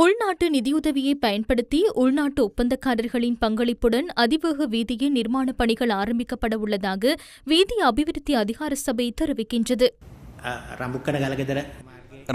உள்நாட்டு நிதியுதவியை பயன்படுத்தி உள்நாட்டு ஒப்பந்தக்காரர்களின் பங்களிப்புடன் அதிவேக வீதியின் நிர்மாணப் பணிகள் ஆரம்பிக்கப்பட உள்ளதாக வீதி அபிவிருத்தி அதிகார சபை தெரிவிக்கின்றது.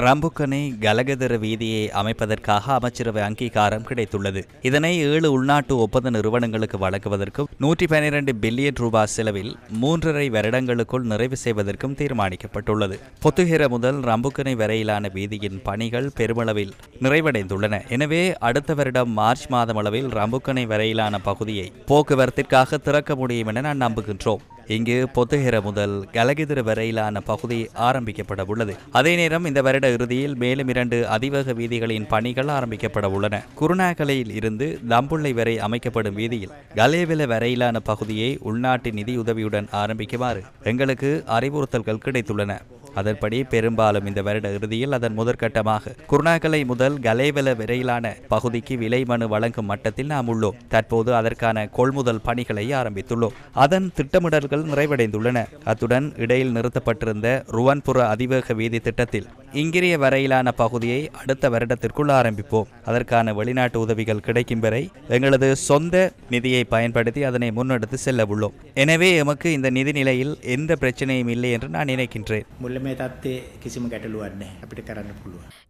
ரம்புக்கனை கலகதர வீதியை அமைப்பதற்காக அமைச்சரவை அங்கீகாரம் கிடைத்துள்ளது. இதனை 7 உள்நாட்டு ஒப்பந்த நிறுவனங்களுக்கு வழங்குவதற்கும் 112 பில்லியன் ரூபாய் செலவில் 3.5 வருடங்களுக்குள் நிறைவு செய்வதற்கும் தீர்மானிக்கப்பட்டுள்ளது. பொத்துகேர முதல் ரம்புக்கனை வரையிலான வீதியின் பணிகள் பெருமளவில் நிறைவடைந்துள்ளன. எனவே அடுத்த வருடம் மார்ச் மாதம் அளவில் ரம்புக்கனை வரையிலான பகுதியை போக்குவரத்திற்காக திறக்க முடியும் என நான் நம்புகின்றோம். இங்கு பொத்துகேர முதல் கலகிதிர வரையிலான பகுதி ஆரம்பிக்கப்பட உள்ளது. அதே நேரம் இந்த வருட இறுதியில் மேலும் 2 அதிவேக வீதிகளின் பணிகள் ஆரம்பிக்கப்பட உள்ளன. குருநாகலையில் இருந்து தம்புள்ளை வரை அமைக்கப்படும் வீதியில் கலேவில வரையிலான பகுதியை உள்நாட்டு நிதியுதவியுடன் ஆரம்பிக்குமாறு எங்களுக்கு அறிவுறுத்தல்கள் கிடைத்துள்ளன. அதன்படி பெரும்பாலும் இந்த வருட இறுதியில் அதன் முதற்கட்டமாக குருநாகலை முதல் கலேவல வரையிலான பகுதிக்கு விலை மனு வழங்கும் மட்டத்தில் நாம் உள்ளோம். தற்போது அதற்கான கொள்முதல் பணிகளை ஆரம்பித்துள்ளோம். அதன் திட்டமிடல்கள் நிறைவடைந்துள்ளன. அத்துடன் இடையில் நிறுத்தப்பட்டிருந்த ருவன்புர அதிவேக வீதி திட்டத்தில் இங்கிரிய வரையிலான பகுதியை அடுத்த வருடத்திற்குள் ஆரம்பிப்போம். அதற்கான வெளிநாட்டு உதவிகள் கிடைக்கும் வரை எங்களது சொந்த நிதியை பயன்படுத்தி அதனை முன்னெடுத்து செல்ல உள்ளோம். எனவே எமக்கு இந்த நிதி நிலையில் எந்த பிரச்சனையும் இல்லை என்று நான் நினைக்கின்றேன்.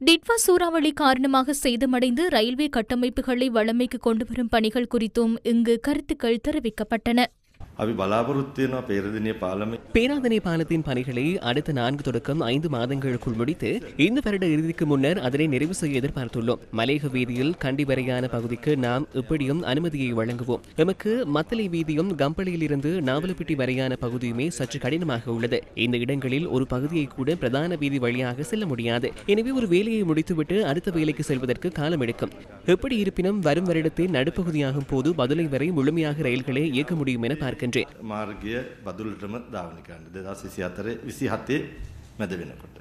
டிட்வா சூறாவளி காரணமாக சேதமடைந்து ரயில்வே கட்டமைப்புகளை வழமைக்கு கொண்டுவரும் பணிகள் குறித்தும் இங்கு கருத்துக்கள் தெரிவிக்கப்பட்டன. பேராதனை பாலத்தின் பணிகளை அடுத்த 4 தொடக்கம் 5 மாதங்களுக்குள் முடித்து இந்த வருட இறுதிக்கு முன்னர் அதனை நிறைவு செய்ய எதிர்பார்த்துள்ளோம். மலேக வீதியில் கண்டி வரையான பகுதிக்கு நாம் இப்படியும் அனுமதியை வழங்குவோம். எமக்கு மத்தளை வீதியும் கம்பளியில் இருந்து நாவலப்பிட்டி வரையான பகுதியுமே சற்று கடினமாக உள்ளது. இந்த இடங்களில் ஒரு பகுதியை கூட பிரதான வீதி வழியாக செல்ல முடியாது. எனவே ஒரு வேலையை முடித்துவிட்டு அடுத்த வேலைக்கு செல்வதற்கு காலம் எடுக்கும். எப்படி இருப்பினும் வரும் வருடத்தின் நடுப்பகுதியாகும் போது பதுளை வரை முழுமையாக ரயில்களை இயக்க முடியும் என பார்க்கின்றேன். මාර්ගය බදුල්ටම ධාවනය කරන්න 2024 27 මැද වෙනකොට